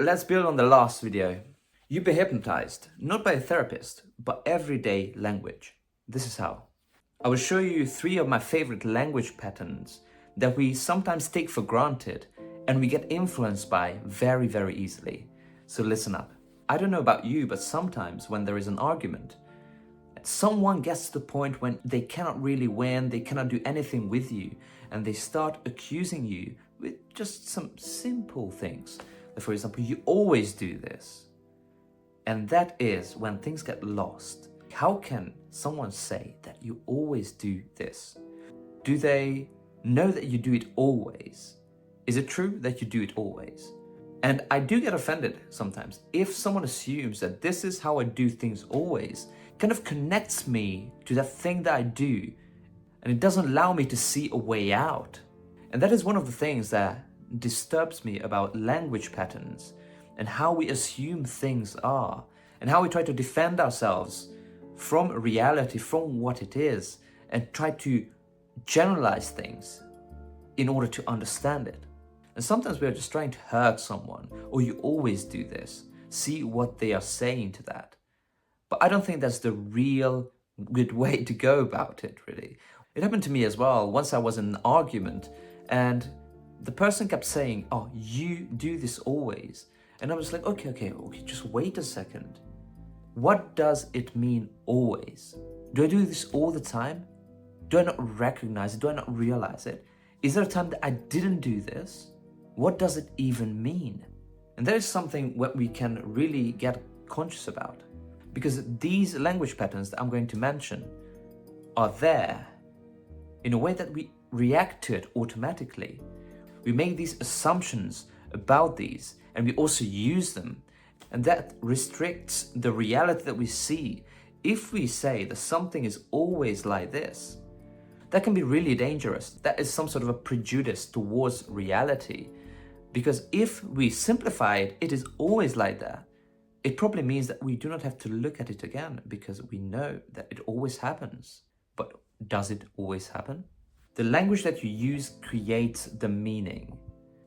Let's build on the last video. You've been hypnotized, not by a therapist, but everyday language. This is how. I will show you 3 of my favorite language patterns that we sometimes take for granted and we get influenced by very easily. So listen up. I don't know about you, but sometimes when there is an argument, someone gets to the point when they cannot really win, they cannot do anything with you, and they start accusing you with just some simple things. For example, you always do this. And that is when things get lost. How can someone say that you always do this? Do they know that you do it always? Is it true that you do it always? And I do get offended sometimes if someone assumes that this is how I do things always, kind of connects me to that thing that I do, and it doesn't allow me to see a way out. And that is one of the things that disturbs me about language patterns and how we assume things are and how we try to defend ourselves from reality, from what it is, and try to generalize things in order to understand it. And sometimes we are just trying to hurt someone, or you always do this. See what they are saying to that. But I don't think that's the real good way to go about it, really. It happened to me as well. Once I was in an argument and the person kept saying, "Oh, you do this always." And I was like, okay, just wait a second. What does it mean always? Do I do this all the time? Do I not recognize it? Do I not realize it? Is there a time that I didn't do this? What does it even mean? And that is something that we can really get conscious about. Because these language patterns that I'm going to mention are there in a way that we react to it automatically. We make these assumptions about these and we also use them. And that restricts the reality that we see. If we say that something is always like this, that can be really dangerous. That is some sort of a prejudice towards reality. Because if we simplify it, it is always like that. It probably means that we do not have to look at it again because we know that it always happens. But does it always happen? The language that you use creates the meaning.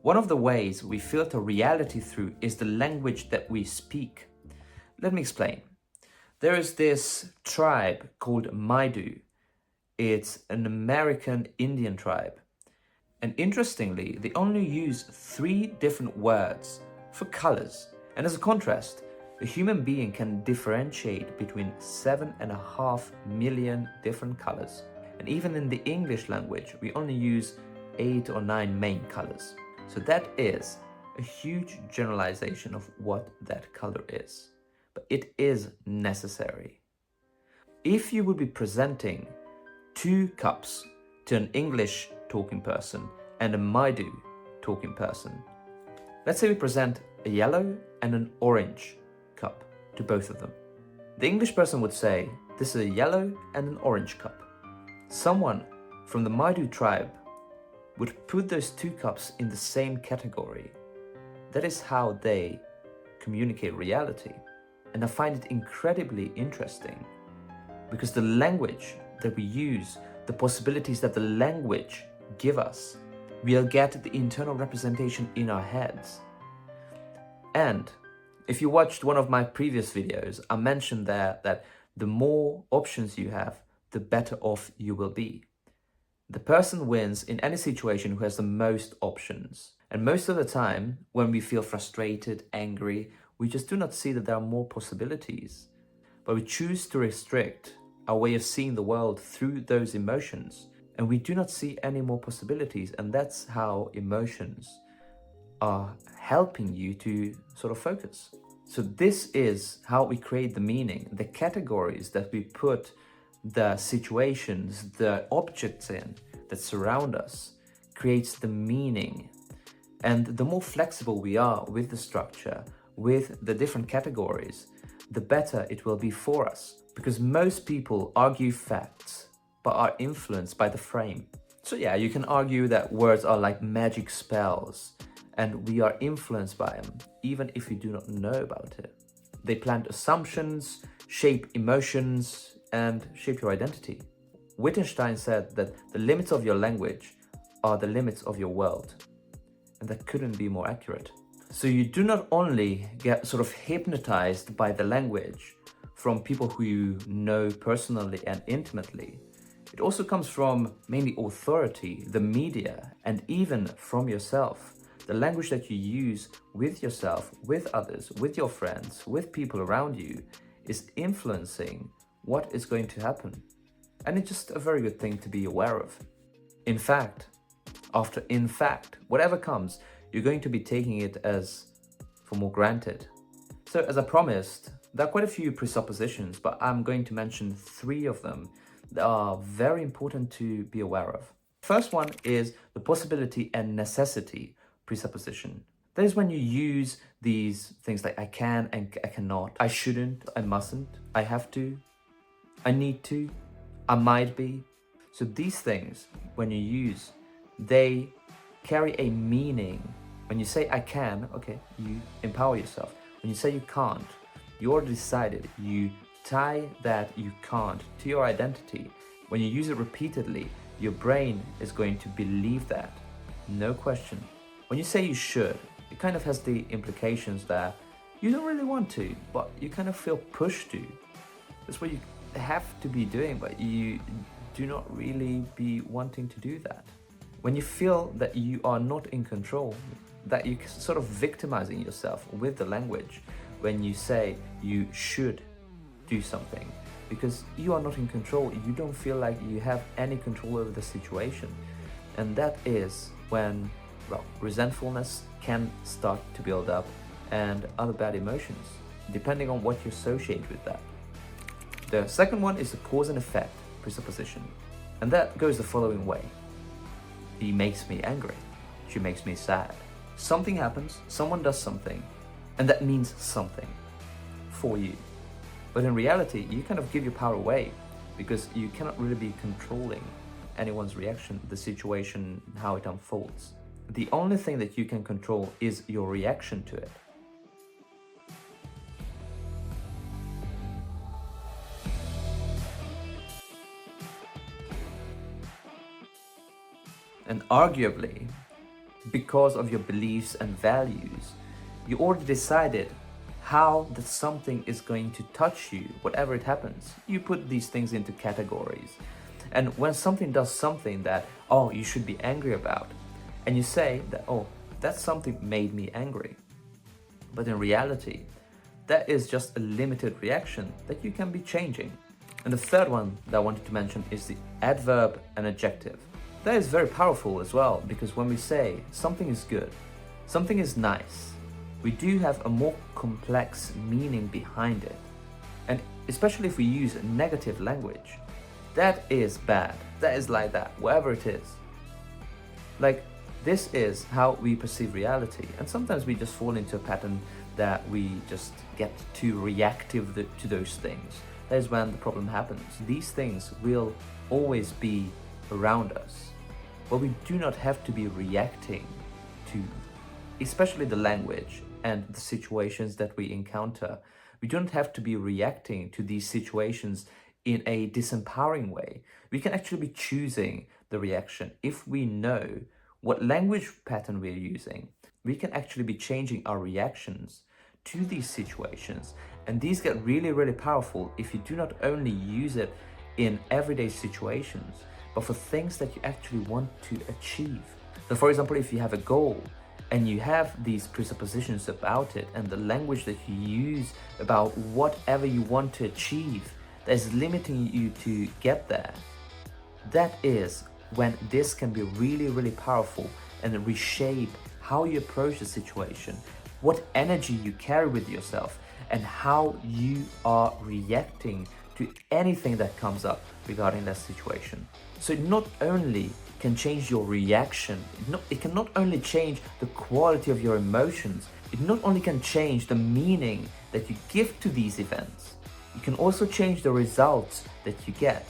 One of the ways we filter reality through is the language that we speak. Let me explain. There is this tribe called Maidu. It's an American Indian tribe. And interestingly, they only use 3 different words for colors. And as a contrast, a human being can differentiate between 7.5 million different colors. And even in the English language, we only use 8 or 9 main colors. So that is a huge generalization of what that color is. But it is necessary. If you would be presenting 2 cups to an English talking person and a Maidu talking person, let's say we present a yellow and an orange cup to both of them. The English person would say, this is a yellow and an orange cup. Someone from the Maidu tribe would put those 2 cups in the same category. That is how they communicate reality. And I find it incredibly interesting because the language that we use, the possibilities that the language give us, we'll get the internal representation in our heads. And if you watched one of my previous videos, I mentioned there that the more options you have, the better off you will be. The person wins in any situation who has the most options. And most of the time, when we feel frustrated, angry, we just do not see that there are more possibilities. But we choose to restrict our way of seeing the world through those emotions. And we do not see any more possibilities. And that's how emotions are helping you to sort of focus. So this is how we create the meaning, the categories that we put the situations, the objects in that surround us creates the meaning. And the more flexible we are with the structure, with the different categories, the better it will be for us. Because most people argue facts, but are influenced by the frame. So yeah, you can argue that words are like magic spells, and we are influenced by them, even if we do not know about it. They plant assumptions, shape emotions, and shape your identity. Wittgenstein said that the limits of your language are the limits of your world. And that couldn't be more accurate. So you do not only get sort of hypnotized by the language from people who you know personally and intimately. It also comes from mainly authority, the media, and even from yourself. The language that you use with yourself, with others, with your friends, with people around you is influencing what is going to happen. And it's just a very good thing to be aware of. In fact, whatever comes, you're going to be taking it as for more granted. So as I promised, there are quite a few presuppositions, but I'm going to mention 3 of them that are very important to be aware of. First one is the possibility and necessity presupposition. That is when you use these things like I can and I cannot, I shouldn't, I mustn't, I have to, I need to, I might be. So these things, when you use, they carry a meaning. When you say I can, okay, you empower yourself. When you say you can't, you already decided, you tie that you can't to your identity. When you use it repeatedly, your brain is going to believe that, no question. When you say you should, it kind of has the implications that you don't really want to, but you kind of feel pushed to. That's what you have to be doing, but you do not really be wanting to do that. When you feel that you are not in control, that you're sort of victimizing yourself with the language when you say you should do something, because you are not in control, you don't feel like you have any control over the situation. And that is when, well, resentfulness can start to build up and other bad emotions, depending on what you associate with that. The second one is the cause and effect presupposition. And that goes the following way. He makes me angry. She makes me sad. Something happens, someone does something, and that means something for you. But in reality, you kind of give your power away because you cannot really be controlling anyone's reaction, the situation, how it unfolds. The only thing that you can control is your reaction to it. And arguably, because of your beliefs and values, you already decided how that something is going to touch you, whatever it happens. You put these things into categories. And when something does something that, oh, you should be angry about, and you say that, oh, that something made me angry. But in reality, that is just a limited reaction that you can be changing. And the third one that I wanted to mention is the adverb and adjective. That is very powerful as well, because when we say something is good, something is nice, we do have a more complex meaning behind it. And especially if we use negative language, that is bad, that is like that, whatever it is. Like, this is how we perceive reality, and sometimes we just fall into a pattern that we just get too reactive to those things. That is when the problem happens. These things will always be around us, but we do not have to be reacting to, especially the language and the situations that we encounter. We don't have to be reacting to these situations in a disempowering way. We can actually be choosing the reaction. If we know what language pattern we're using, we can actually be changing our reactions to these situations. And these get really, really powerful if you do not only use it in everyday situations, but for things that you actually want to achieve. So for example, if you have a goal and you have these presuppositions about it and the language that you use about whatever you want to achieve that is limiting you to get there, that is when this can be really, really powerful and reshape how you approach the situation, what energy you carry with yourself, and how you are reacting to anything that comes up regarding that situation. So it not only can change your reaction, it can not only change the quality of your emotions, it not only can change the meaning that you give to these events, you can also change the results that you get.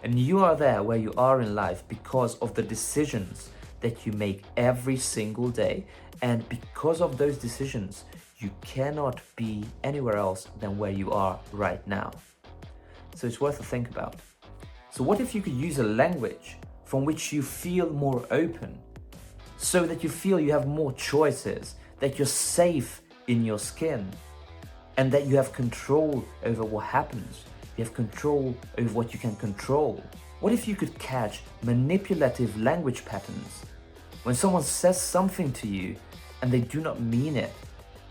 And you are there where you are in life because of the decisions that you make every single day. And because of those decisions, you cannot be anywhere else than where you are right now. So it's worth a think about. So what if you could use a language from which you feel more open, so that you feel you have more choices, that you're safe in your skin, and that you have control over what happens. You have control over what you can control. What if you could catch manipulative language patterns? When someone says something to you and they do not mean it,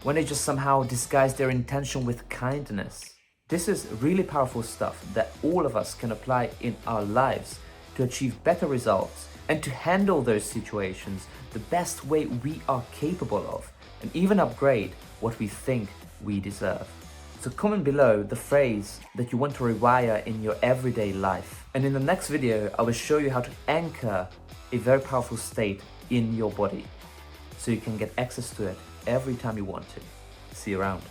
when they just somehow disguise their intention with kindness. This is really powerful stuff that all of us can apply in our lives to achieve better results and to handle those situations the best way we are capable of, and even upgrade what we think we deserve. So comment below the phrase that you want to rewire in your everyday life. And in the next video, I will show you how to anchor a very powerful state in your body so you can get access to it every time you want to. See you around.